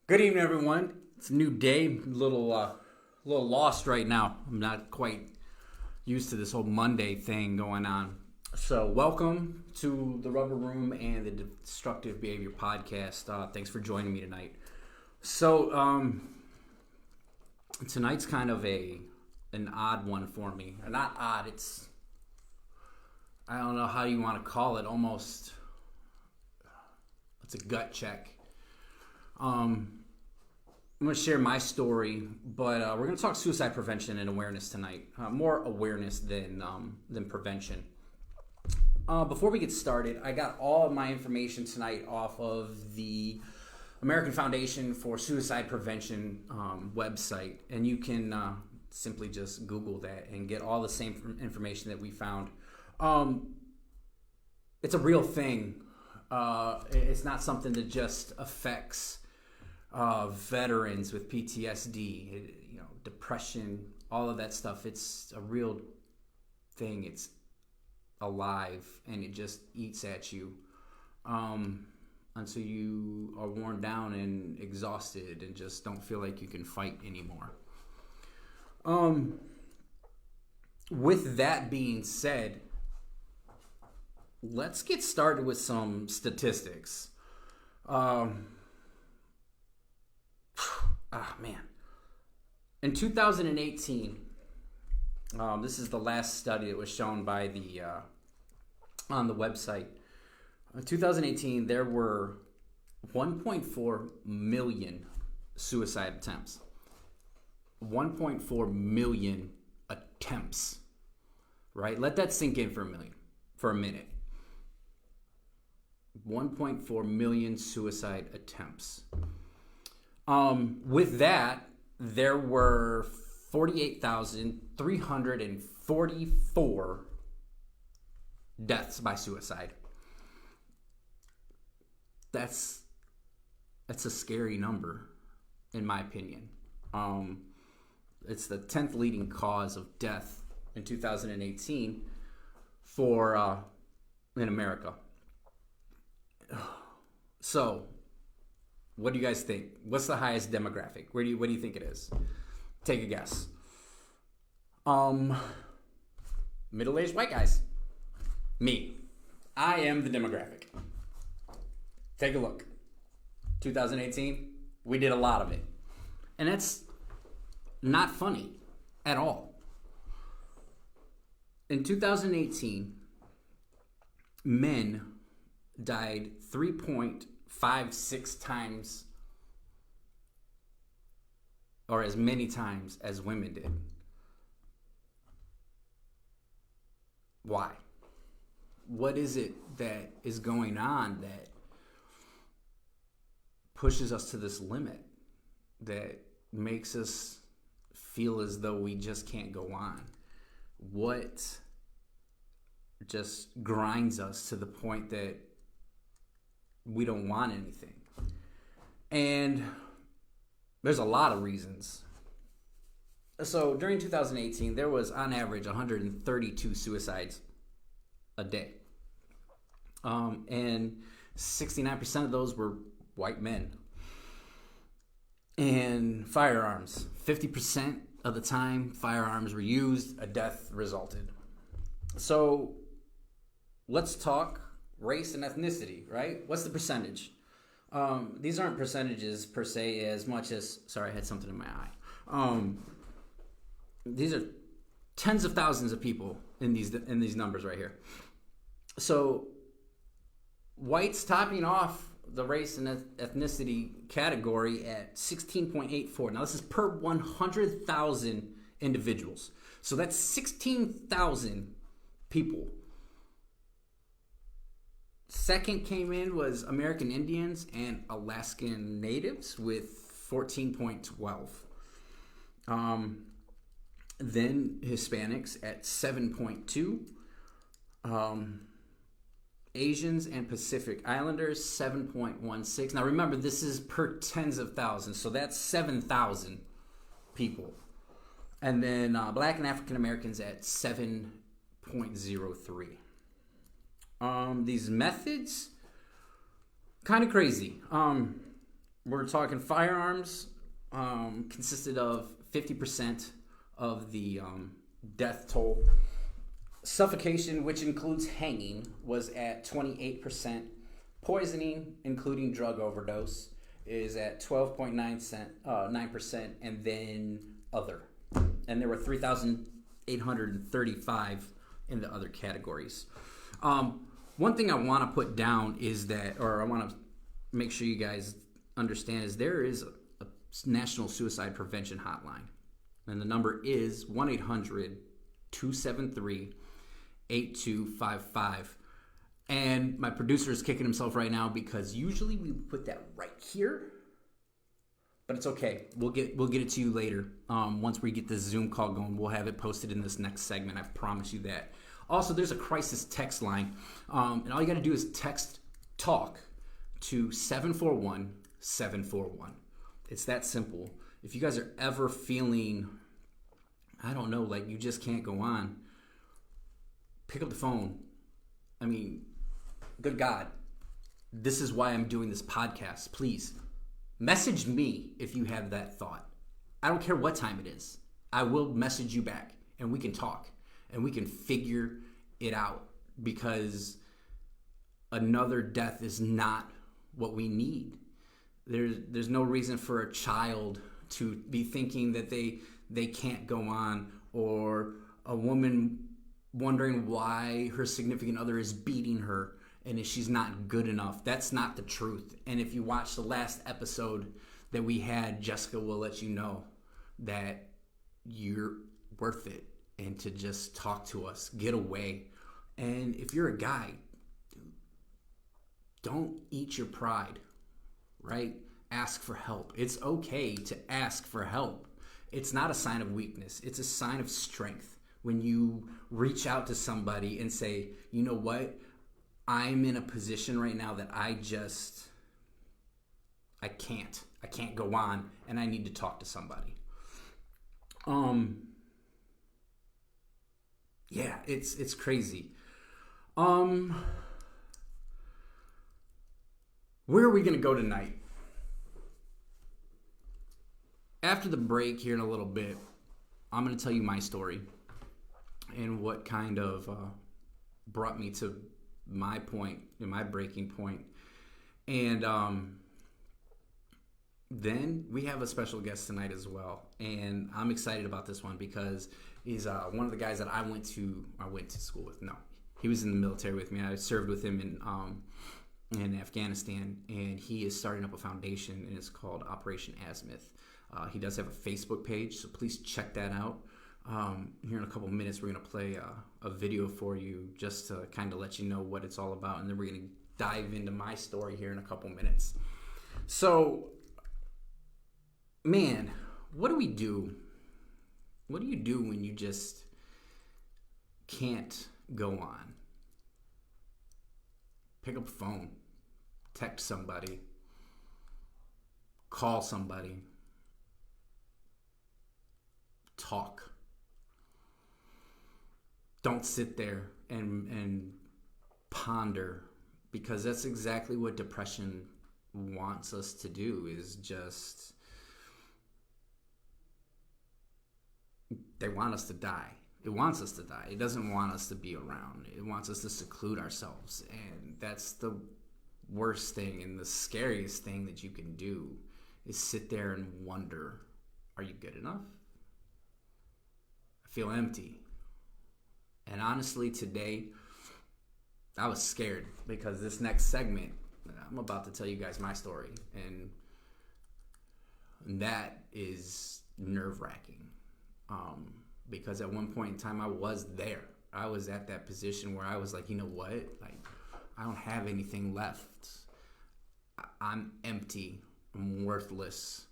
Good evening, everyone. It's a new day. A little lost right now. I'm not quite used to this whole Monday thing going on. So, welcome to the Rubber Room and the Destructive Behavior Podcast. Thanks for joining me tonight. Tonight's kind of an odd one for me. Not odd. I don't know how you want to call it. Almost, it's a gut check. I'm going to share my story, but we're going to talk suicide prevention and awareness tonight. More awareness than prevention. Before we get started, I got all of my information tonight off of the American Foundation for Suicide Prevention website, and you can simply just Google that and get all the same information that we found. It's a real thing. It's not something that just affects veterans with PTSD, depression, all of that stuff. It's a real thing. It's alive, and it just eats at you until you are worn down and exhausted and just don't feel like you can fight anymore. With that being said, let's get started with some statistics. Man. In 2018, this is the last study that was shown by on the website. In 2018, there were 1.4 million suicide attempts. 1.4 million attempts. Right? Let that sink in for a minute. 1.4 million suicide attempts. With that, there were 48,344 deaths by suicide. That's a scary number, in my opinion. It's the 10th leading cause of death in 2018 in America. So, what do you guys think? What's the highest demographic? What do you think it is? Take a guess. Middle-aged white guys. Me. I am the demographic. Take a look. 2018, we did a lot of it. And that's not funny at all. In 2018, men died 3.56 times, or as many times as women did. Why? What is it that is going on that pushes us to this limit, that makes us feel as though we just can't go on? What just grinds us to the point that we don't want anything? And there's a lot of reasons. So during 2018, there was on average 132 suicides a day. And 69% of those were white men. And firearms, 50% of the time firearms were used, a death resulted. So let's talk race and ethnicity, right? What's the percentage? These aren't percentages per se as much as, sorry, I had something in my eye. These are tens of thousands of people in these numbers right here. So whites topping off the race and ethnicity category at 16.84. Now this is per 100,000 individuals. So that's 16,000 people. Second came in was American Indians and Alaskan Natives with 14.12. Then Hispanics at 7.2. Asians and Pacific Islanders 7.16. Now remember, this is per tens of thousands, so that's 7,000 people. And then Black and African Americans at 7.03. These methods, kind of crazy. We're talking firearms. Consisted of 50% of the death toll. Suffocation, which includes hanging, was at 28%. Poisoning, including drug overdose, is at 12.9%, and then other. And there were 3,835 in the other categories. One thing I want to put down is that, or I want to make sure you guys understand, is there is a National Suicide Prevention Hotline. And the number is 1-800-273-8255. And my producer is kicking himself right now because usually we put that right here. But it's okay. We'll get it to you later. Once we get this Zoom call going, we'll have it posted in this next segment. I promise you that. Also, there's a crisis text line. And all you got to do is text TALK to 741-741. It's that simple. If you guys are ever feeling, I don't know, like you just can't go on, pick up the phone. I mean, good God, this is why I'm doing this podcast. Please, message me if you have that thought. I don't care what time it is. I will message you back, and we can talk, and we can figure it out, because another death is not what we need. There's no reason for a child to be thinking that they can't go on, or a woman wondering why her significant other is beating her and if she's not good enough. That's not the truth. And if you watch the last episode that we had, Jessica will let you know that you're worth it, and to just talk to us, get away. And if you're a guy, don't eat your pride, right? Ask for help. It's okay to ask for help. It's not a sign of weakness. It's a sign of strength when you reach out to somebody and say, you know what? I'm in a position right now that I can't go on, and I need to talk to somebody. Yeah, it's crazy. Where are we going to go tonight? After the break here in a little bit, I'm going to tell you my story and what kind of brought me to my point, my breaking point. And then we have a special guest tonight as well. And I'm excited about this one because he's one of the guys that I went to school with. No, he was in the military with me. I served with him in Afghanistan, and he is starting up a foundation, and it's called Operation Azimuth. He does have a Facebook page, so please check that out. Here in a couple minutes, we're going to play a video for you just to kind of let you know what it's all about, and then we're going to dive into my story here in a couple minutes. So, man, what do we do? What do you do when you just can't go on? Pick up a phone, text somebody, call somebody, talk. Don't sit there and ponder, because that's exactly what depression wants us to do, is just, they want us to die. It wants us to die. It doesn't want us to be around. It wants us to seclude ourselves. And that's the worst thing and the scariest thing that you can do, is sit there and wonder, are you good enough? I feel empty. And honestly, today, I was scared, because this next segment, I'm about to tell you guys my story. And that is nerve-wracking. Because at one point in time, I was there. I was at that position where I was like, you know what? Like, I don't have anything left. I'm empty. I'm worthless.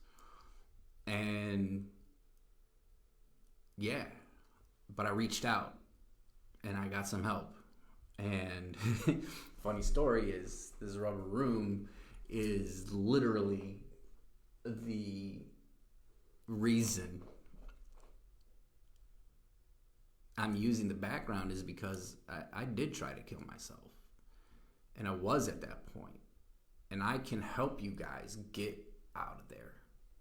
And yeah, but I reached out and I got some help. And funny story is, this rubber room is literally the reason I'm using the background, is because I did try to kill myself. And I was at that point. And I can help you guys get out of there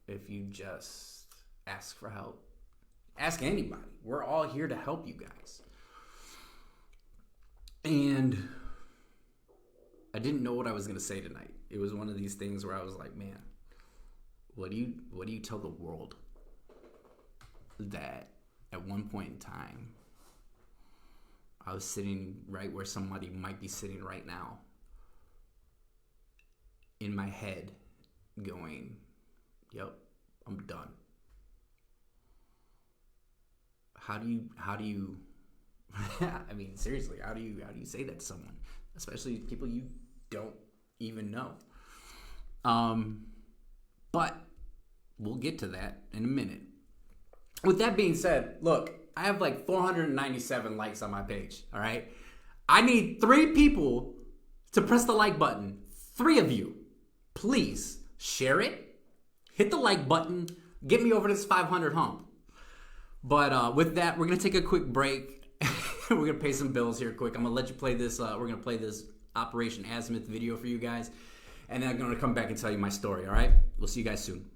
if you just ask for help. Ask anybody. We're all here to help you guys. And I didn't know what I was going to say tonight. It was one of these things where I was like, man, what do you tell the world that at one point in time I was sitting right where somebody might be sitting right now in my head going, yep, I'm done. How do you I mean, seriously, how do you say that to someone, especially people you don't even know? But we'll get to that in a minute. With that being said, look, I have like 497 likes on my page, all right? I need 3 people to press the like button. 3 of you. Please share it, hit the like button, get me over this 500 hump. But with that, we're going to take a quick break. We're going to pay some bills here quick. I'm going to let you play this. We're going to play this Operation Azimuth video for you guys. And then I'm going to come back and tell you my story, all right? We'll see you guys soon.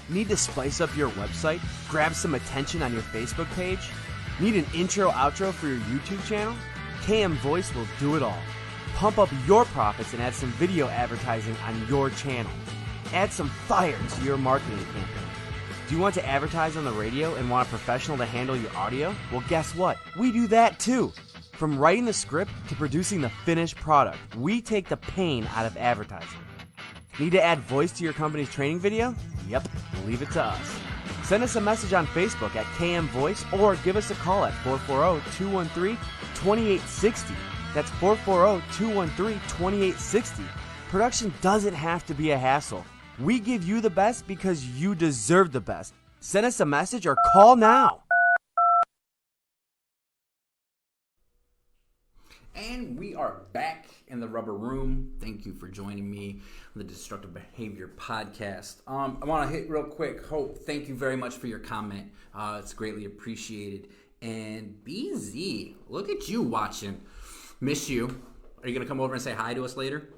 Need to spice up your website? Grab some attention on your Facebook page? Need an intro outro for your YouTube channel? KM Voice will do it all. Pump up your profits and add some video advertising on your channel. Add some fire to your marketing campaign. Do you want to advertise on the radio and want a professional to handle your audio? Well, guess what? We do that too. From writing the script to producing the finished product, we take the pain out of advertising. Need to add voice to your company's training video? Yep, leave it to us. Send us a message on Facebook at KM Voice or give us a call at 440-213-2860. That's 440-213-2860. Production doesn't have to be a hassle. We give you the best because you deserve the best. Send us a message or call now. And we are back in the rubber room. Thank you for joining me on the Destructive Behavior Podcast. I want to hit real quick. Hope, thank you very much for your comment. It's greatly appreciated. And BZ, look at you watching. Miss you. Are you going to come over and say hi to us later?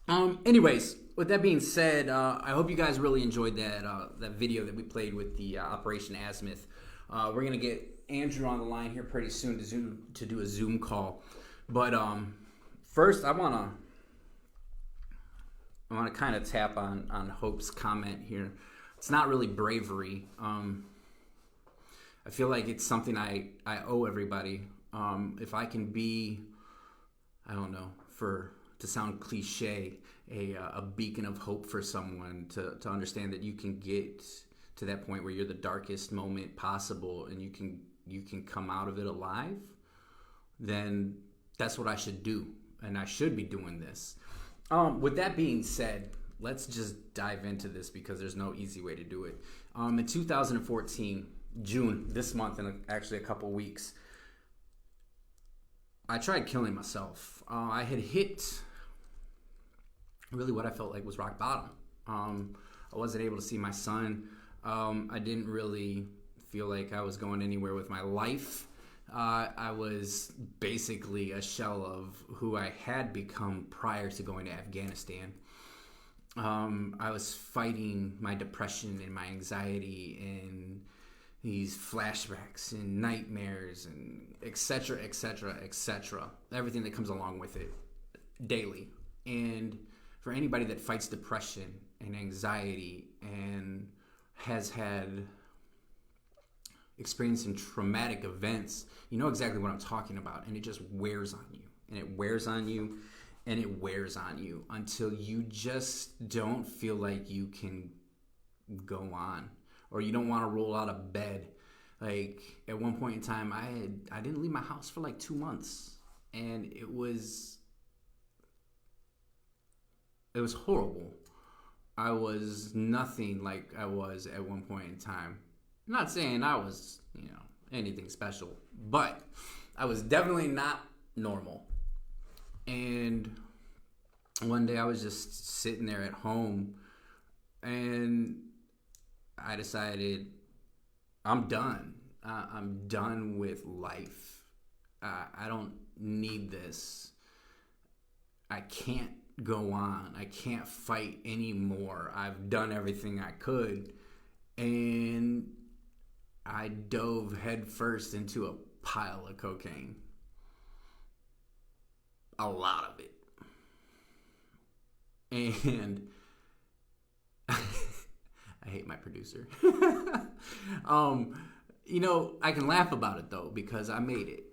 Anyways, with that being said, I hope you guys really enjoyed that video that we played with the Operation Azimuth. We're going to get Andrew on the line here pretty soon to do a Zoom call. But first, I want to kind of tap on Hope's comment here. It's not really bravery. I feel like it's something I owe everybody. If I can be, I don't know, to sound cliche, a beacon of hope for someone to understand that you can get to that point where you're the darkest moment possible and you can come out of it alive, then that's what I should do, and I should be doing this. With that being said, let's just dive into this because there's no easy way to do it. In 2014, June, this month, in actually a couple weeks, I tried killing myself. I had hit really what I felt like was rock bottom. I wasn't able to see my son. I didn't really feel like I was going anywhere with my life. I was basically a shell of who I had become prior to going to Afghanistan. I was fighting my depression and my anxiety and these flashbacks and nightmares and et cetera, et cetera, et cetera. Everything that comes along with it daily. And for anybody that fights depression and anxiety and has had experiencing traumatic events, you know exactly what I'm talking about, and it just wears on you, and it wears on you, and it wears on you until you just don't feel like you can go on, or you don't want to roll out of bed. Like at one point in time, I didn't leave my house for like 2 months, and it was horrible. I was nothing like I was at one point in time. I'm not saying I was, anything special, but I was definitely not normal. And one day I was just sitting there at home and I decided I'm done. I'm done with life. I don't need this. I can't go on. I can't fight anymore. I've done everything I could. And I dove headfirst into a pile of cocaine. A lot of it. And I hate my producer. I can laugh about it though because I made it.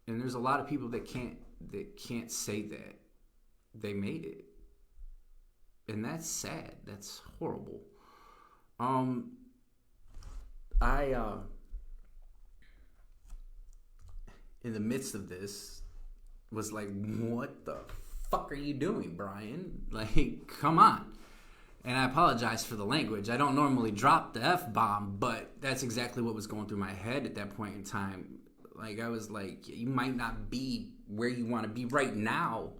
And there's a lot of people that can't say that they made it. And that's sad. That's horrible. In the midst of this, was like, what the fuck are you doing, Brian? Like, come on. And I apologize for the language. I don't normally drop the F-bomb, but that's exactly what was going through my head at that point in time. Like, I was like, you might not be where you want to be right now,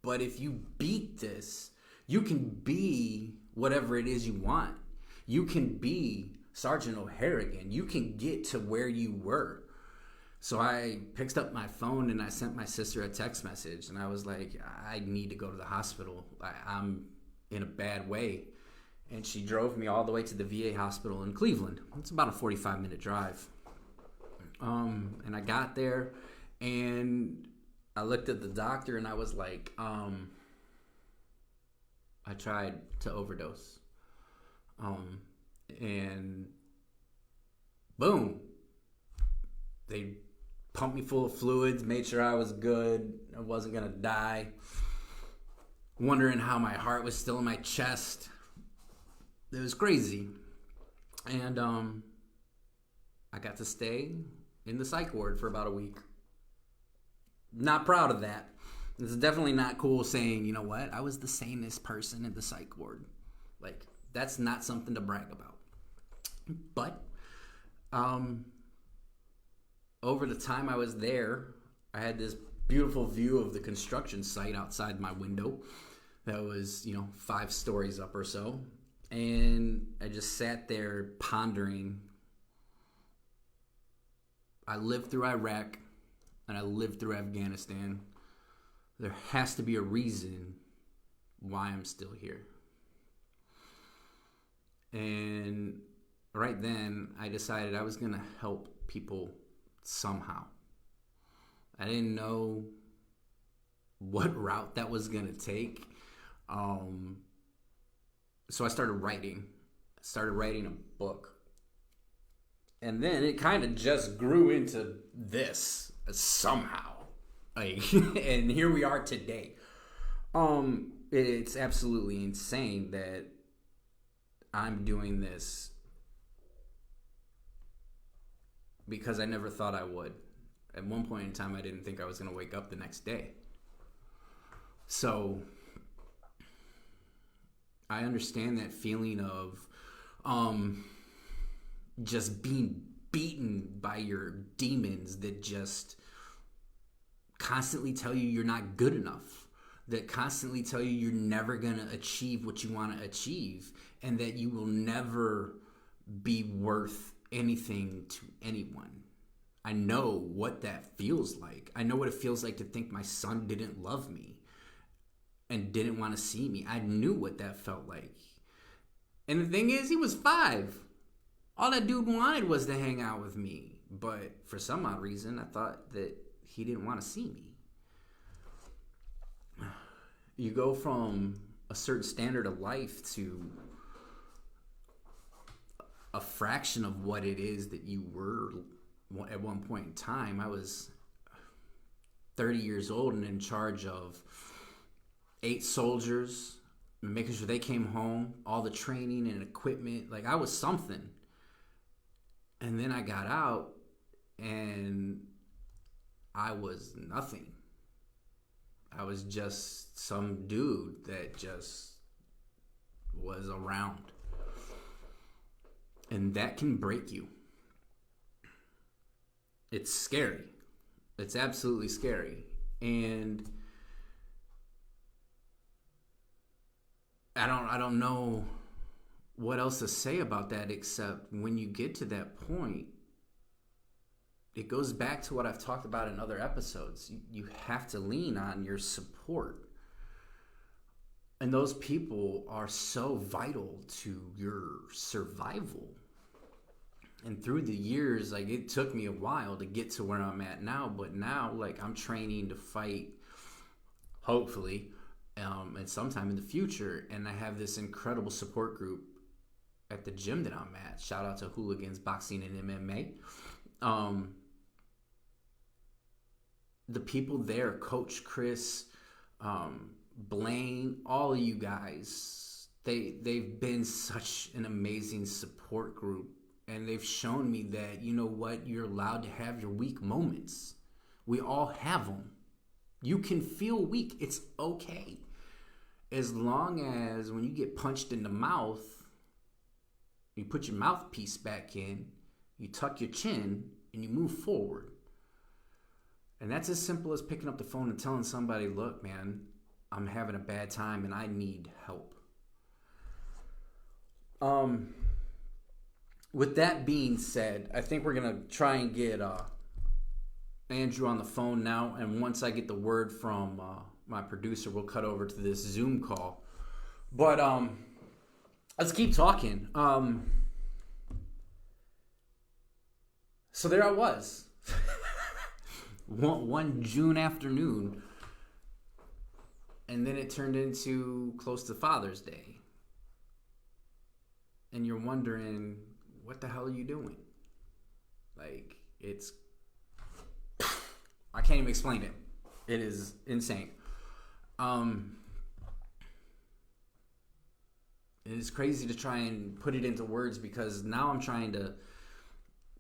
but if you beat this, you can be whatever it is you want. You can be Sergeant O'Harrigan. You can get to where you were. So I picked up my phone and I sent my sister a text message. And I was like, I need to go to the hospital. I'm in a bad way. And she drove me all the way to the VA hospital in Cleveland. It's about a 45-minute drive. And I got there And I looked at the doctor and I was like, I tried to overdose. And boom, they pumped me full of fluids, made sure I was good, I wasn't gonna die, wondering how my heart was still in my chest. It was crazy. And I got to stay in the psych ward for about a week. Not proud of that. It's definitely not cool saying, you know what, I was the sanest person in the psych ward. Like, that's not something to brag about. But over the time I was there, I had this beautiful view of the construction site outside my window that was, 5 stories up or so. And I just sat there pondering. I lived through Iraq and I lived through Afghanistan. There has to be a reason why I'm still here. And right then, I decided I was going to help people somehow. I didn't know what route that was going to take. So I started writing. A book. And then it kind of just grew into this somehow. And here we are today. It's absolutely insane that I'm doing this because I never thought I would. At one point in time, I didn't think I was going to wake up the next day. So I understand that feeling of just being beaten by your demons that just constantly tell you you're not good enough, that constantly tell you you're never going to achieve what you want to achieve, and that you will never be worth anything to anyone. I know what that feels like. I know what it feels like to think my son didn't love me and didn't want to see me. I knew what that felt like. And the thing is, he was 5. All that dude wanted was to hang out with me. But for some odd reason, I thought that he didn't want to see me. You go from a certain standard of life to a fraction of what it is that you were at one point in time. I was 30 years old and in charge of 8 soldiers, making sure they came home, all the training and equipment. Like, I was something. And then I got out and I was nothing. I was just some dude that just was around. And that can break you. It's scary. It's absolutely scary. And I don't know what else to say about that, except when you get to that point, it goes back to what I've talked about in other episodes. You have to lean on your support. And those people are so vital to your survival. And through the years, like, it took me a while to get to where I'm at now. But now, like, I'm training to fight, hopefully, and sometime in the future. And I have this incredible support group at the gym that I'm at. Shout out to Hooligans Boxing and MMA. The people there, Coach Chris, Blaine, all of you guys, they've been such an amazing support group. And they've shown me that, you know what, you're allowed to have your weak moments. We all have them. You can feel weak. It's okay. As long as when you get punched in the mouth, you put your mouthpiece back in, you tuck your chin, and you move forward. And that's as simple as picking up the phone and telling somebody, look, man, I'm having a bad time and I need help. With that being said, I think we're going to try and get Andrew on the phone now. And once I get the word from my producer, we'll cut over to this Zoom call. But let's keep talking. So there I was. one June afternoon, and then it turned into close to Father's Day. And you're wondering, what the hell are you doing? Like, I can't even explain it. It is insane. It is crazy to try and put it into words, because now I'm trying to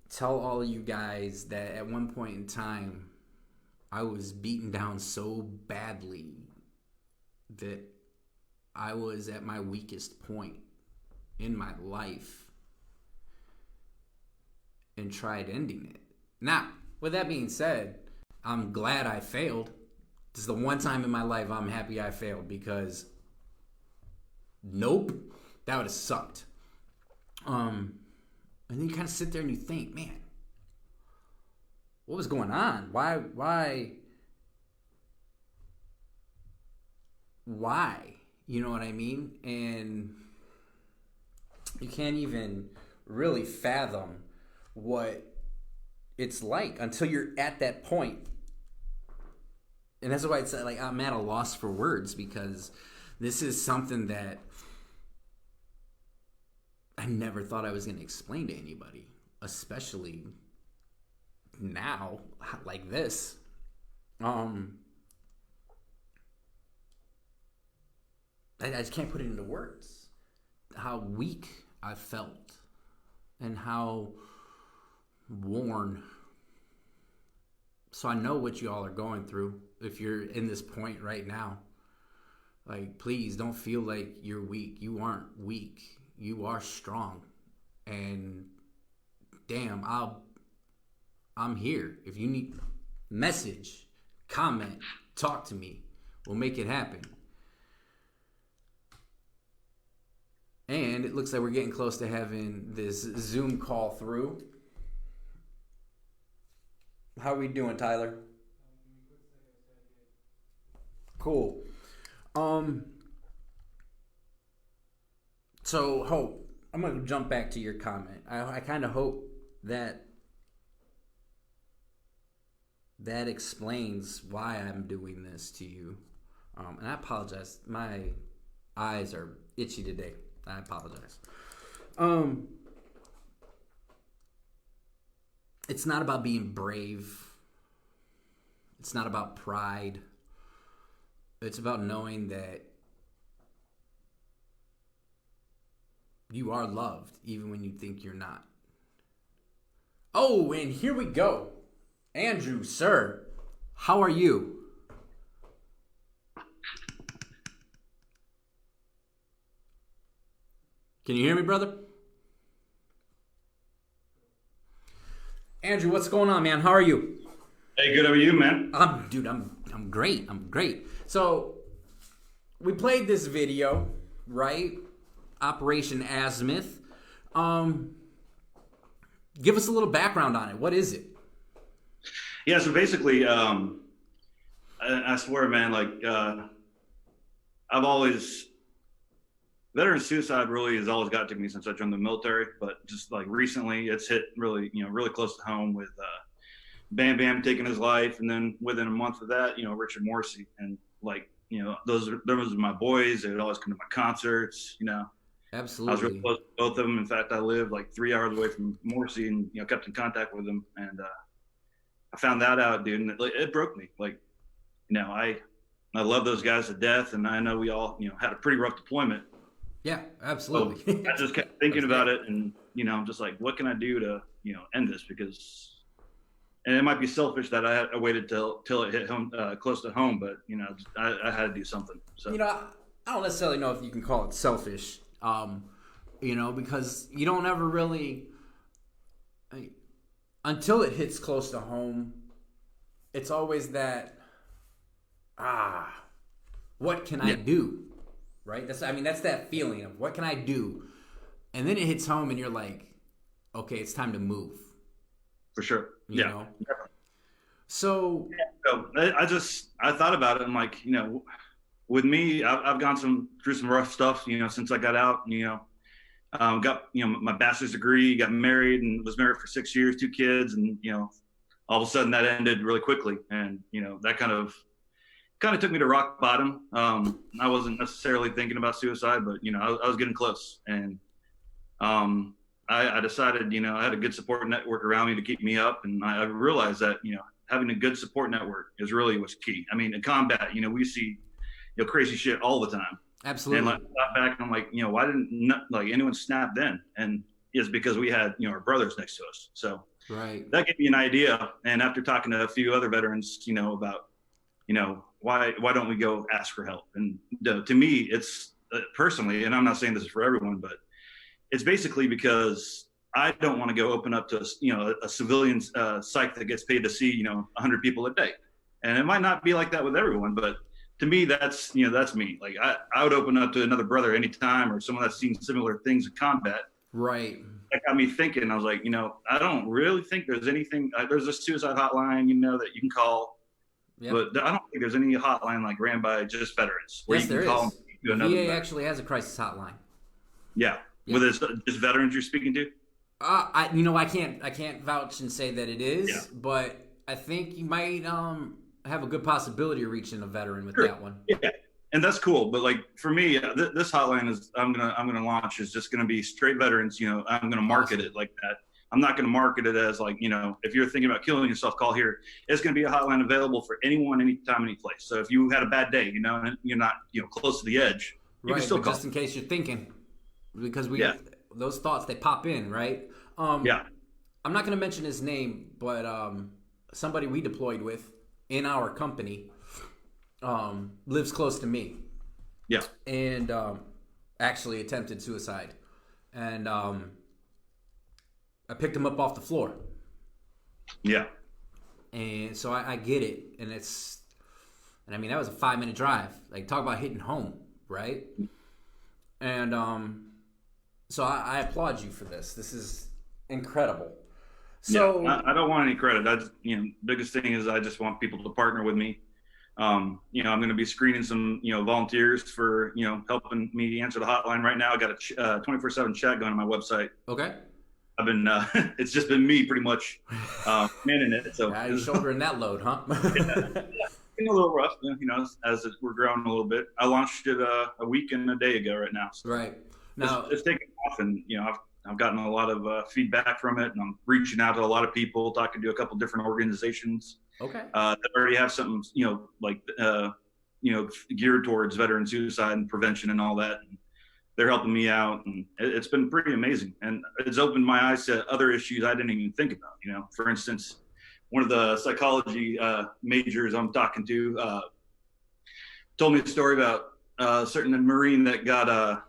tell all of you guys that at one point in time, I was beaten down so badly that I was at my weakest point in my life and tried ending it. Now, with that being said, I'm glad I failed. This is the one time in my life I'm happy I failed, because nope, that would have sucked. And then you kind of sit there and you think, man, what was going on? Why? You know what I mean? And you can't even really fathom what it's like until you're at that point. And that's why it's like I'm at a loss for words, because this is something that I never thought I was going to explain to anybody, especially now, like this. I just can't put it into words. How weak I felt and how worn. So I know what you all are going through. If you're in this point right now, like, please don't feel like you're weak. You aren't weak. You are strong. And damn, I'm here. If you need message, comment, talk to me. We'll make it happen. And it looks like we're getting close to having this Zoom call through. How are we doing, Tyler? Cool. So, Hope, I'm going to jump back to your comment. I kind of hope that explains why I'm doing this to you. And I apologize. My eyes are itchy today. I apologize. It's not about being brave. It's not about pride. It's about knowing that you are loved even when you think you're not. Oh, and here we go. Andrew, sir, how are you? Can you hear me, brother? Andrew, what's going on, man? How are you? Hey, good. How are you, man? I'm great. I'm great. So, we played this video, right? Operation Azimuth. Give us a little background on it. What is it? Yeah, so basically, I swear, man, like, veteran suicide really has always got to me since I joined the military, but just like recently it's hit really, really close to home with Bam Bam taking his life. And then within a month of that, Richard Morrissey. And like, those are my boys. They would always come to my concerts, Absolutely. I was really close to both of them. In fact, I lived like 3 hours away from Morrissey and, kept in contact with him. And I found that out, dude, and it broke me. Like, I love those guys to death, and I know we all, had a pretty rough deployment. Yeah, absolutely. So I just kept thinking about it, and I'm just like, what can I do to end this? Because, and it might be selfish that I waited till it hit home, close to home, but I had to do something. So I don't necessarily know if you can call it selfish, because you don't ever really, until it hits close to home, it's always that, what can I do? Right? That's that feeling of what can I do? And then it hits home and you're like, okay, it's time to move. For sure. You know? So I thought about it. I'm like, with me, I've gone through some rough stuff, since I got out, got, my bachelor's degree, got married and was married for 6 years, 2 kids, and, all of a sudden that ended really quickly. And, that kind of took me to rock bottom. I wasn't necessarily thinking about suicide, but, I was getting close. And I decided, I had a good support network around me to keep me up. And I realized that, having a good support network is really what's key. I mean, in combat, we see, crazy shit all the time. Absolutely. And I thought back and I'm like, why didn't anyone snap then? And it's because we had, our brothers next to us. So right. That gave me an idea. And after talking to a few other veterans, about, why don't we go ask for help? And to me, it's personally, and I'm not saying this is for everyone, but it's basically because I don't want to go open up to a civilian site that gets paid to see 100 people a day, and it might not be like that with everyone, but to me that's that's me. Like I would open up to another brother anytime, or someone that's seen similar things in combat. Right. That got me thinking. I was like, I don't really think there's anything. There's a suicide hotline, that you can call. Yep. But I don't think there's any hotline like ran by just veterans where yes, you can call. The VA actually has a crisis hotline. Yeah. Yep. With just veterans you're speaking to? I can't vouch and say that it is, but I think you might have a good possibility of reaching a veteran with that one. Yeah, and that's cool. But like for me, this hotline is I'm gonna launch is just gonna be straight veterans. I'm gonna market it like that. I'm not gonna market it as like if you're thinking about killing yourself, call here. It's gonna be a hotline available for anyone, anytime, any place. So if you had a bad day, and you're not close to the edge, you can still call. Just in case you're thinking, because those thoughts they pop in, right? I'm not going to mention his name, but somebody we deployed with in our company lives close to me. Yeah. And actually attempted suicide. And I picked him up off the floor. Yeah. And so I get it. And I mean, that was a 5-minute drive. Like, talk about hitting home, right? And so I applaud you for this. This is incredible. So I don't want any credit. I just, biggest thing is I just want people to partner with me. I'm going to be screening some, volunteers for, helping me answer the hotline right now. I got a 24/7 chat going on my website. Okay. I've been, it's just been me pretty much manning it. So you're shouldering that load, huh? Been a little rough, as we're growing a little bit. I launched it a week and a day ago right now. So right. Now it's taken off, and I've gotten a lot of feedback from it, and I'm reaching out to a lot of people, talking to a couple different organizations. Okay. That already have something, geared towards veteran suicide and prevention and all that. And they're helping me out, and it's been pretty amazing. And it's opened my eyes to other issues I didn't even think about. For instance, one of the psychology majors I'm talking to told me a story about a certain Marine that got a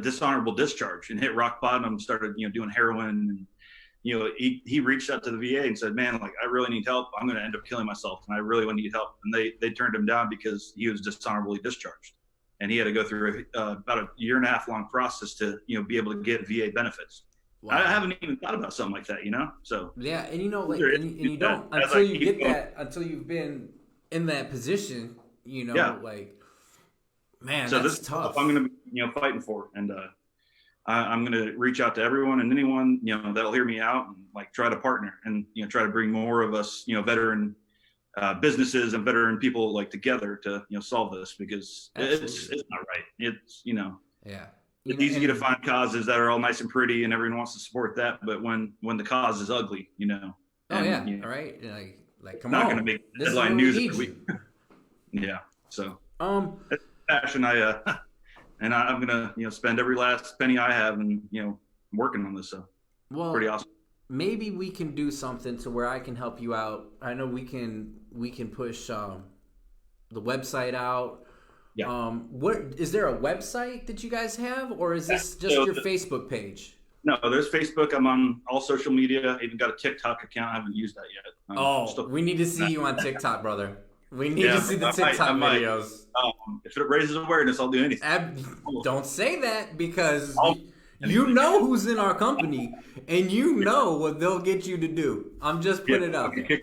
dishonorable discharge and hit rock bottom, started doing heroin, and he reached out to the VA and said, man, like I really need help. I'm going to end up killing myself, and I really need help. And they turned him down because he was dishonorably discharged, and he had to go through about a 1.5 year long process to be able to get VA benefits. Wow. I haven't even thought about something like that, So yeah, and you don't until you get that, until you've been in that position, like, man, so that's tough. I'm going to be fighting for, and I'm going to reach out to everyone and anyone that'll hear me out, and like try to partner and try to bring more of us veteran businesses and veteran people like together to solve this, because it's not right. It's yeah. It's easy to find causes that are all nice and pretty, and everyone wants to support that. But when the cause is ugly, all right, like come not on, going to make headline news every week. Yeah, so that's passion. And I'm gonna spend every last penny I have, and working on this. So pretty awesome. Maybe we can do something to where I can help you out. I know we can push the website out. Yeah. What is there a website that you guys have, or is this just your Facebook page? No, there's Facebook. I'm on all social media. I even got a TikTok account. I haven't used that yet. We need to see you on TikTok, brother. We need to see the TikTok videos. If it raises awareness, I'll do anything. Don't say that, because you know who's in our company, and you know what they'll get you to do. I'm just putting it out there.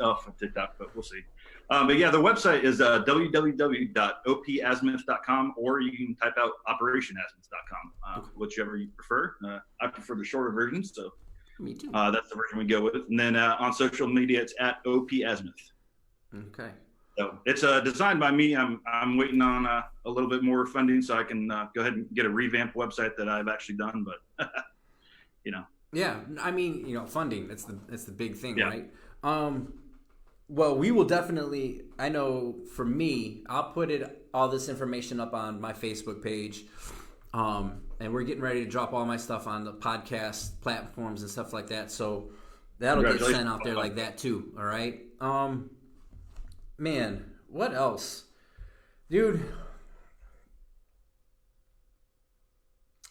Off of TikTok, but we'll see. But yeah, the website is www.opazimuth.com, or you can type out operationazimuth.com, whichever you prefer. I prefer the shorter version, so Me too. That's the version we go with. And then on social media, it's at OP Azimuth. Okay. So it's designed by me. I'm waiting on a little bit more funding so I can go ahead and get a revamped website that I've actually done. But Yeah, I mean, funding. That's the big thing, Yeah. right? Well, we will definitely. I know for me, I'll put all this information up on my Facebook page, and we're getting ready to drop all my stuff on the podcast platforms and stuff like that. So that'll get sent out there like that too. All right. Man, what else, dude?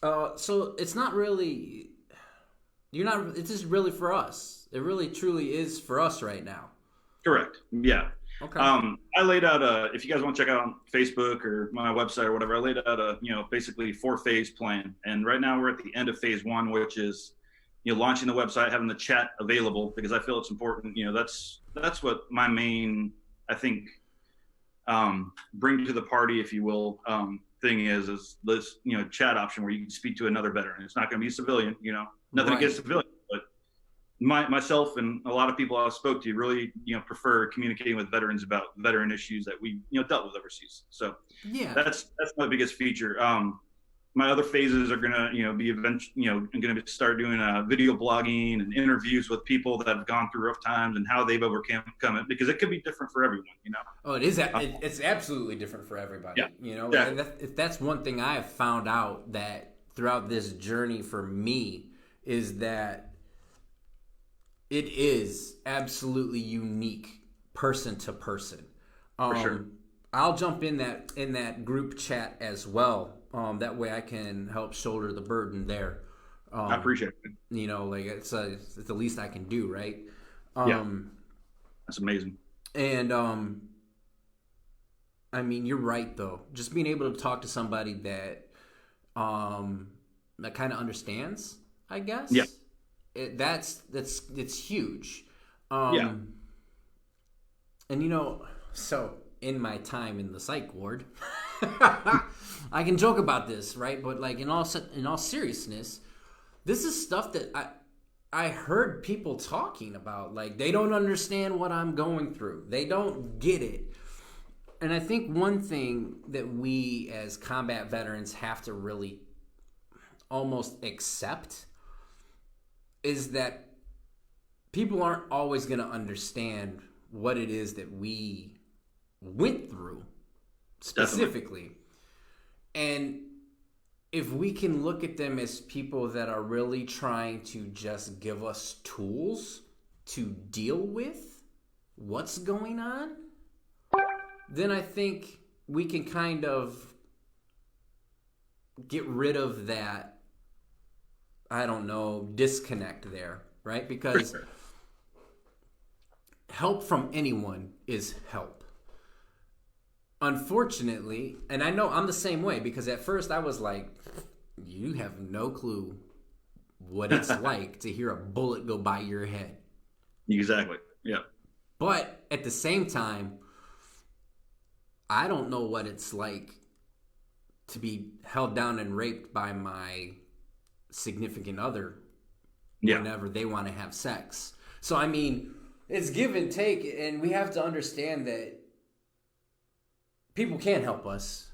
So it's not really. It's just really for us. It really truly is for us right now. Correct. Yeah. Okay. I laid out if you guys want to check out on Facebook or my website or whatever, I laid out basically 4-phase plan. And right now we're at the end of phase 1, which is, launching the website, having the chat available, because I feel it's important. That's what my main, I think, bring to the party, if you will, thing is this, chat option where you can speak to another veteran. It's not going to be a civilian, nothing Right. against civilians, but myself and a lot of people I spoke to really, prefer communicating with veterans about veteran issues that we, dealt with overseas. So Yeah. that's my biggest feature. My other phases are gonna, be eventually, I'm gonna start doing video blogging and interviews with people that have gone through rough times and how they've overcome it, because it could be different for everyone, Oh, it is. It's absolutely different for everybody. Yeah. And if that's one thing I have found out that throughout this journey for me is that it is absolutely unique, person to person. For sure. I'll jump in that group chat as well. That way I can help shoulder the burden there. I appreciate it. It's the least I can do, right? That's amazing. And I mean, you're right though. Just being able to talk to somebody that kind of understands, I guess. Yeah. It's huge. Yeah. And so in my time in the psych ward, I can joke about this, right? But like in all seriousness, this is stuff that I heard people talking about. Like, they don't understand what I'm going through. They don't get it. And I think one thing that we as combat veterans have to really almost accept is that people aren't always going to understand what it is that we went through specifically. And if we can look at them as people that are really trying to just give us tools to deal with what's going on, then I think we can kind of get rid of that, I don't know, disconnect there, right? Because help from anyone is help. Unfortunately, and I know I'm the same way, because at first I was like, you have no clue what it's like to hear a bullet go by your head. Exactly. Yeah. But at the same time, I don't know what it's like to be held down and raped by my significant other whenever they want to have sex. So, I mean, it's give and take, and we have to understand that people can't help us.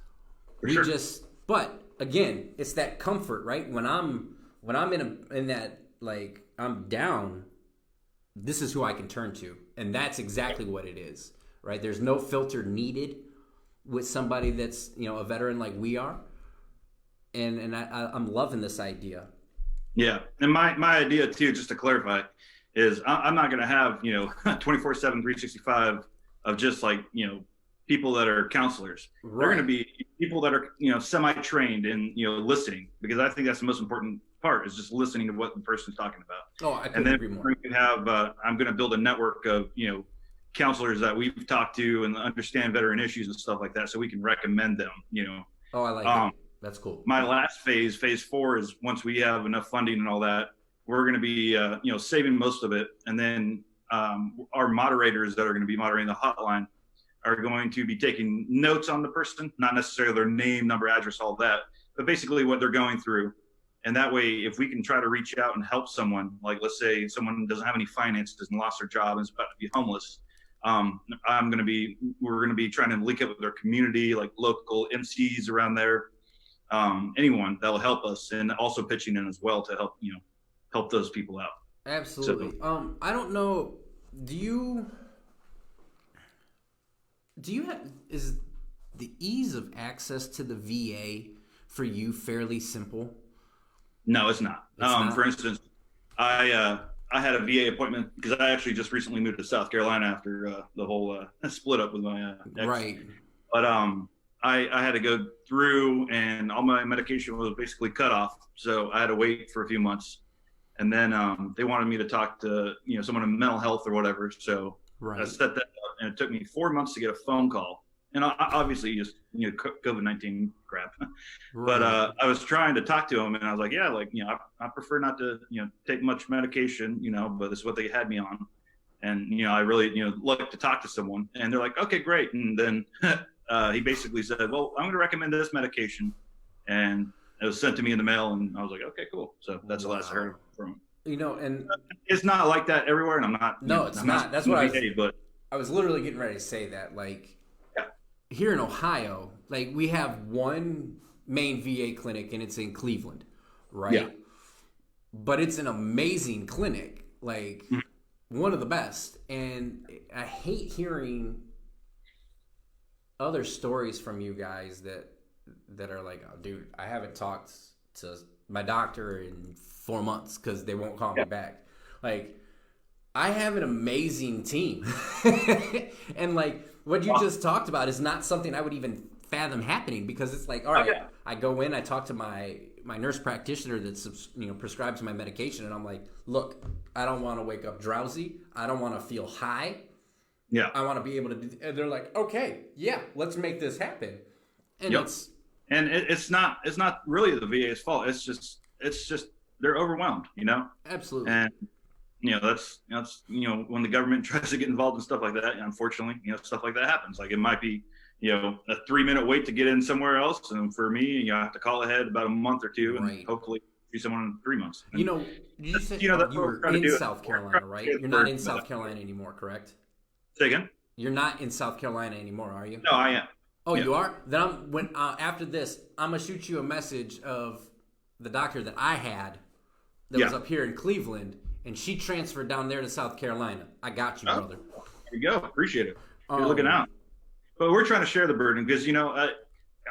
But again, it's that comfort, right? When I'm in that, like, I'm down, this is who I can turn to. And that's exactly what it is, right? There's no filter needed with somebody that's, a veteran like we are. And I'm loving this idea. Yeah. And my idea too, just to clarify, is I'm not going to have, 24/7, 365 of just like, people that are counselors. Right. They're going to be people that are, semi-trained in, listening, because I think that's the most important part, is just listening to what the person's talking about. Oh, I couldn't agree more. I'm going to build a network of, counselors that we've talked to and understand veteran issues and stuff like that, so we can recommend them, Oh, I like that. That's cool. My last phase 4, is once we have enough funding and all that, we're going to be, saving most of it. And then our moderators that are going to be moderating the hotline are going to be taking notes on the person, not necessarily their name, number, address, all that, but basically what they're going through. And that way, if we can try to reach out and help someone, like let's say someone doesn't have any finances and lost their job and is about to be homeless, we're going to be trying to link up with their community, like local MCs around there, anyone that will help us, and also pitching in as well to help, help those people out. Absolutely. So, I don't know. Do you have, is the ease of access to the VA for you fairly simple? No, it's not. For instance, I had a VA appointment because I actually just recently moved to South Carolina after the whole split up with my ex. Right. But I had to go through, and all my medication was basically cut off, so I had to wait for a few months. And then they wanted me to talk to someone in mental health or whatever. So I set that up, and it took me 4 months to get a phone call. And obviously just COVID-19 crap. But I was trying to talk to him, and I was like, yeah, like I prefer not to take much medication, but this is what they had me on. And I really like to talk to someone. And they're like, okay, great. And then he basically said, well, I'm going to recommend this medication. And it was sent to me in the mail, and I was like, okay, cool. So that's the last I heard from him. And it's not like that everywhere, and I'm not. No, it's not. That's what I was literally getting ready to say that. Like, here in Ohio, like we have one main VA clinic, and it's in Cleveland, right? Yeah. But it's an amazing clinic, like one of the best. And I hate hearing other stories from you guys that are like, oh, dude, I haven't talked to my doctor in 4 months because they won't call me back. Like, I have an amazing team. And like what you just talked about is not something I would even fathom happening, because it's like, all right, I go in, I talk to my nurse practitioner that prescribes my medication, and I'm like, look, I don't want to wake up drowsy. I don't want to feel high. Yeah. I want to be able to do, and they're like, okay, yeah, let's make this happen. And it's not really the VA's fault. It's just they're overwhelmed, Absolutely. And that's when the government tries to get involved in stuff like that, unfortunately, stuff like that happens. Like, it might be a 3-minute wait to get in somewhere else, and for me, I have to call ahead about a month or two, and hopefully see someone in 3 months. And you said you were in South Carolina, right? You're not in South Carolina anymore, correct? Say again? You're not in South Carolina anymore, are you? No, I am. Oh, you are? Then after this, I'm gonna shoot you a message of the doctor that I had that was up here in Cleveland, and she transferred down there to South Carolina. I got you, brother. There you go. Appreciate it. You're looking out. But we're trying to share the burden, because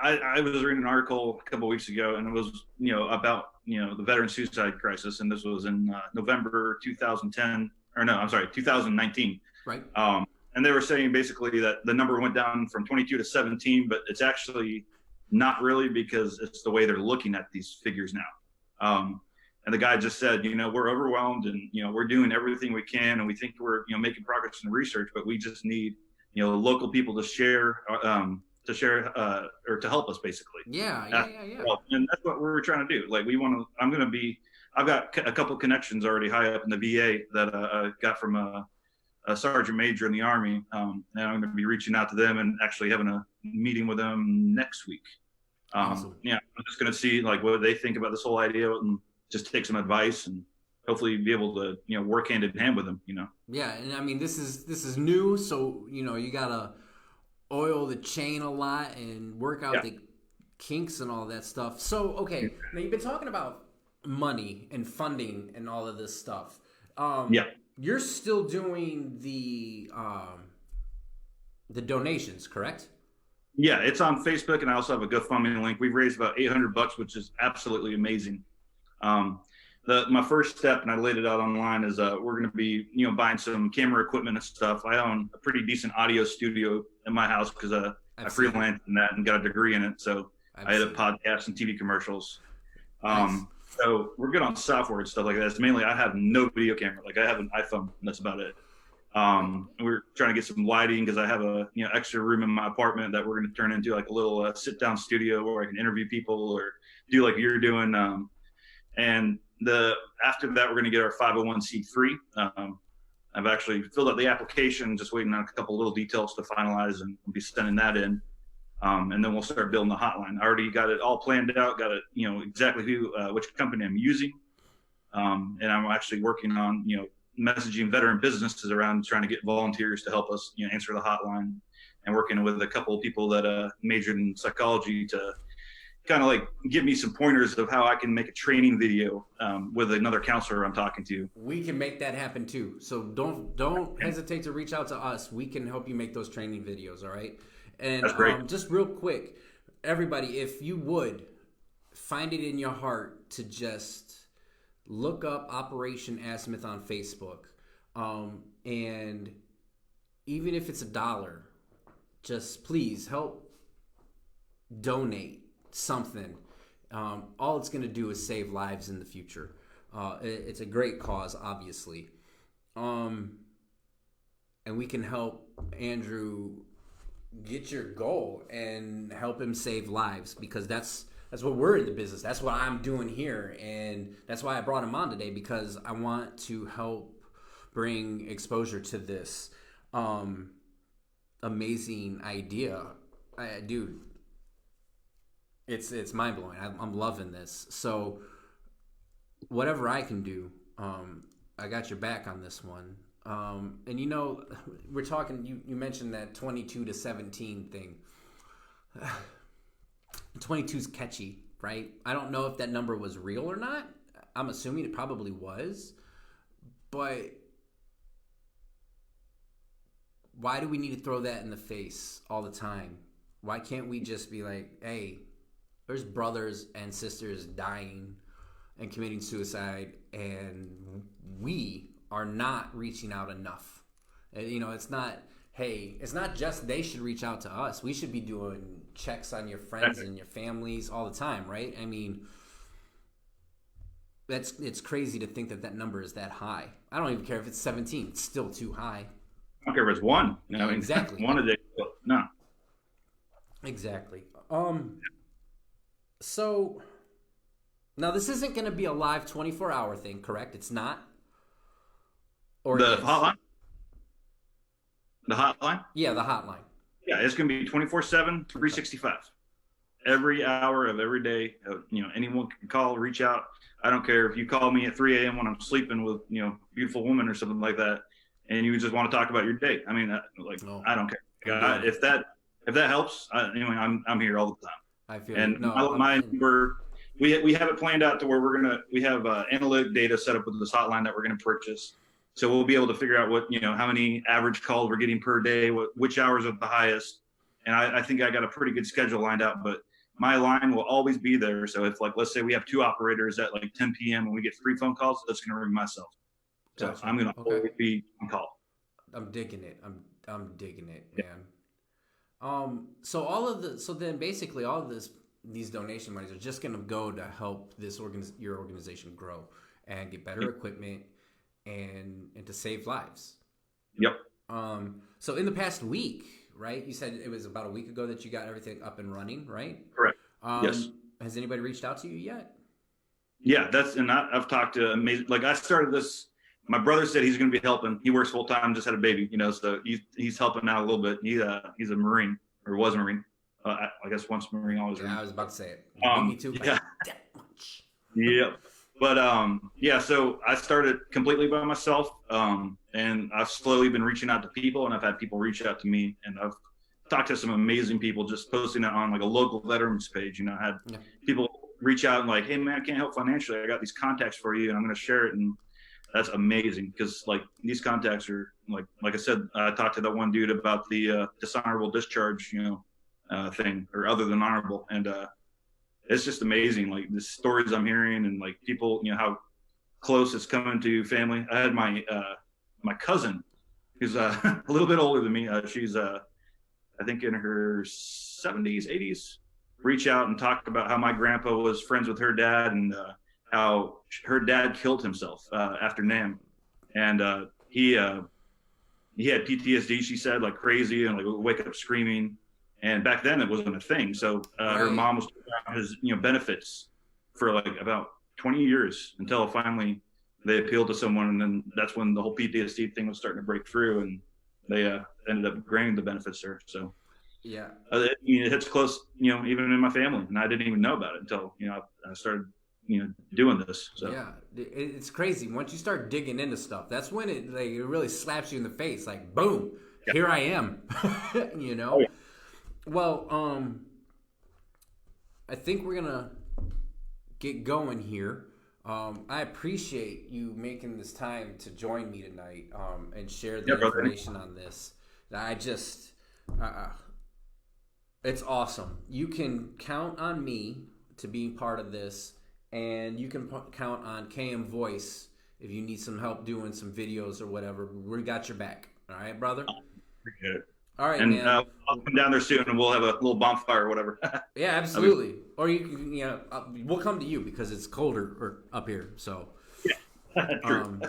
I was reading an article a couple of weeks ago, and it was about the veteran suicide crisis, and this was in November 2010, or no, I'm sorry, 2019. Right. And they were saying basically that the number went down from 22 to 17, but it's actually not really, because it's the way they're looking at these figures now. And the guy just said, we're overwhelmed, and we're doing everything we can, and we think we're making progress in research, but we just need local people to share or to help us, basically. Yeah. And that's what we're trying to do. Like, I've got a couple of connections already high up in the VA that I got from a sergeant major in the Army, and I'm going to be reaching out to them and actually having a meeting with them next week. Awesome. I'm just going to see like what they think about this whole idea, and just take some advice, and hopefully be able to work hand in hand with them. Yeah, and I mean, this is new, so you gotta oil the chain a lot and work out the kinks and all that stuff. So okay, now you've been talking about money and funding and all of this stuff. You're still doing the donations, correct? Yeah, it's on Facebook, and I also have a GoFundMe link. We've raised about $800, which is absolutely amazing. My first step, and I laid it out online, is we're going to be buying some camera equipment and stuff. I own a pretty decent audio studio in my house because I freelanced in that and got a degree in it. So I had a podcast and TV commercials. Nice. So we're good on software and stuff like that. It's mainly I have no video camera. Like, I have an iPhone, and that's about it. We're trying to get some lighting because I have a extra room in my apartment that we're going to turn into like a little sit-down studio where I can interview people or do like you're doing. And after that, we're going to get our 501c3. I've actually filled out the application, just waiting on a couple little details to finalize, and be sending that in. And then we'll start building the hotline. I already got it all planned out, got it, exactly which company I'm using. And I'm actually working on, messaging veteran businesses around trying to get volunteers to help us, answer the hotline, and working with a couple of people that majored in psychology to kind of like give me some pointers of how I can make a training video with another counselor I'm talking to. We can make that happen too. So don't hesitate to reach out to us. We can help you make those training videos. All right. And That's great. Just real quick, everybody, if you would find it in your heart to just look up Operation Azimuth on Facebook, and even if it's $1, just please help donate something. All it's going to do is save lives in the future. It's a great cause, obviously, and we can help Andrew get your goal and help him save lives, because that's what we're in the business. That's what I'm doing here, and that's why I brought him on today, because I want to help bring exposure to this amazing idea. Dude, it's mind blowing. I'm loving this. So whatever I can do, I got your back on this one. And we're talking. You mentioned that 22 to 17 thing. 22 is catchy, right? I don't know if that number was real or not. I'm assuming it probably was, but why do we need to throw that in the face all the time? Why can't we just be like, hey, there's brothers and sisters dying and committing suicide, and we are not reaching out enough. It's not, hey, it's not just they should reach out to us. We should be doing checks on your friends and your families all the time, right? I mean, it's crazy to think that number is that high. I don't even care if it's 17. It's still too high. I don't care if it's one. Exactly. One a day. No. Exactly. So now this isn't going to be a live 24-hour thing, correct? It's not? Or the hotline? The hotline? Yeah, the hotline. Yeah, it's going to be 24/7, 365. Every hour of every day, anyone can call, reach out. I don't care if you call me at 3 a.m. when I'm sleeping with, beautiful woman or something like that, and you just want to talk about your day. I mean, I don't care. If that helps, I'm here all the time. I feel we have it planned out to where we have analytic data set up with this hotline that we're going to purchase. So we'll be able to figure out what, how many average calls we're getting per day, which hours are the highest. And I think I got a pretty good schedule lined out, but my line will always be there. So if let's say we have 2 operators at 10 p.m. and we get 3 phone calls, that's going to ring myself. So Gotcha. I'm going to always be on call. I'm digging it. I'm digging it, man. So then basically all of these donation monies are just going to go to help your organization grow and get better equipment and to save lives. Yep. So in the past week, right? You said it was about a week ago that you got everything up and running, right? Correct. Yes. Has anybody reached out to you yet? Yeah, I've talked to amazing. I started this. My brother said he's going to be helping. He works full time, just had a baby, so he's helping out a little bit. He's a Marine, or was a Marine. I guess once Marine, always Marine. I was about to say it. Me too. Yeah. That much. Yep. But so I started completely by myself, and I've slowly been reaching out to people, and I've had people reach out to me, and I've talked to some amazing people, just posting it on a local veterans page. I had people reach out and hey man, I can't help financially. I got these contacts for you, and I'm going to share it. And that's amazing, because these contacts are like I said, I talked to that one dude about the dishonorable discharge, thing, or other than honorable, and it's just amazing, the stories I'm hearing, and people, how close it's coming to family. I had my cousin, who's a little bit older than me. She's I think in her 70s, 80s, reach out and talk about how my grandpa was friends with her dad, and how her dad killed himself after NAM, and he had PTSD. She said crazy, and would wake up screaming. And back then it wasn't a thing. So her mom was on his benefits for about 20 years, until finally they appealed to someone, and then that's when the whole PTSD thing was starting to break through, and they ended up granting the benefits there. So Yeah. It hits close, even in my family, and I didn't even know about it until I started doing this. So Yeah, it's crazy. Once you start digging into stuff, that's when it really slaps you in the face. Like, boom, yeah. here I am. Oh, yeah. Well, I think we're gonna get going here. I appreciate you making this time to join me tonight and share the information on this. I just, it's awesome. You can count on me to be part of this. And you can count on KM Voice if you need some help doing some videos or whatever. We got your back. All right, brother? Appreciate it. All right, and, man. I'll come down there soon, and we'll have a little bonfire or whatever. Yeah, absolutely. Or you can, we'll come to you because it's colder up here. So, yeah, true.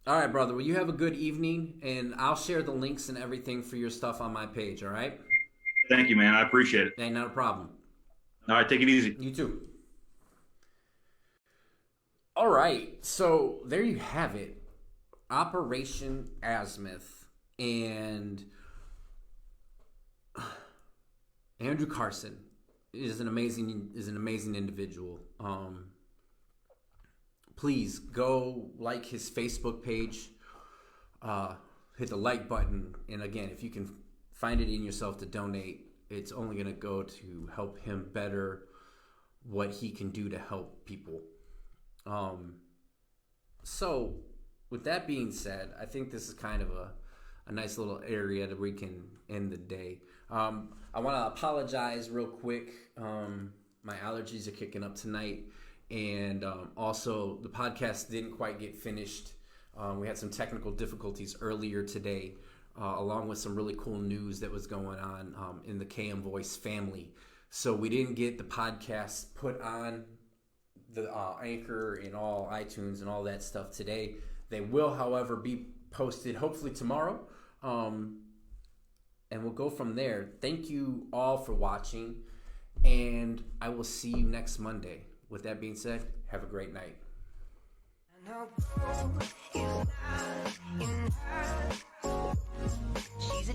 All right, brother. Well, you have a good evening, and I'll share the links and everything for your stuff on my page. All right? Thank you, man. I appreciate it. Hey, not a problem. All right, take it easy. You too. All right, so there you have it, Operation Azimuth, and Andrew Carson is an amazing individual. Please go like his Facebook page, hit the like button, and again, if you can find it in yourself to donate, it's only going to go to help him better what he can do to help people. So with that being said, I think this is kind of a nice little area that we can end the day. I want to apologize real quick. My allergies are kicking up tonight, and also the podcast didn't quite get finished. We had some technical difficulties earlier today, along with some really cool news that was going on in the KM Voice family. So we didn't get the podcast put on the Anchor and all iTunes and all that stuff today. They will, however, be posted hopefully tomorrow, and we'll go from there. Thank you all for watching, and I will see you next Monday. With that being said, have a great night. She's a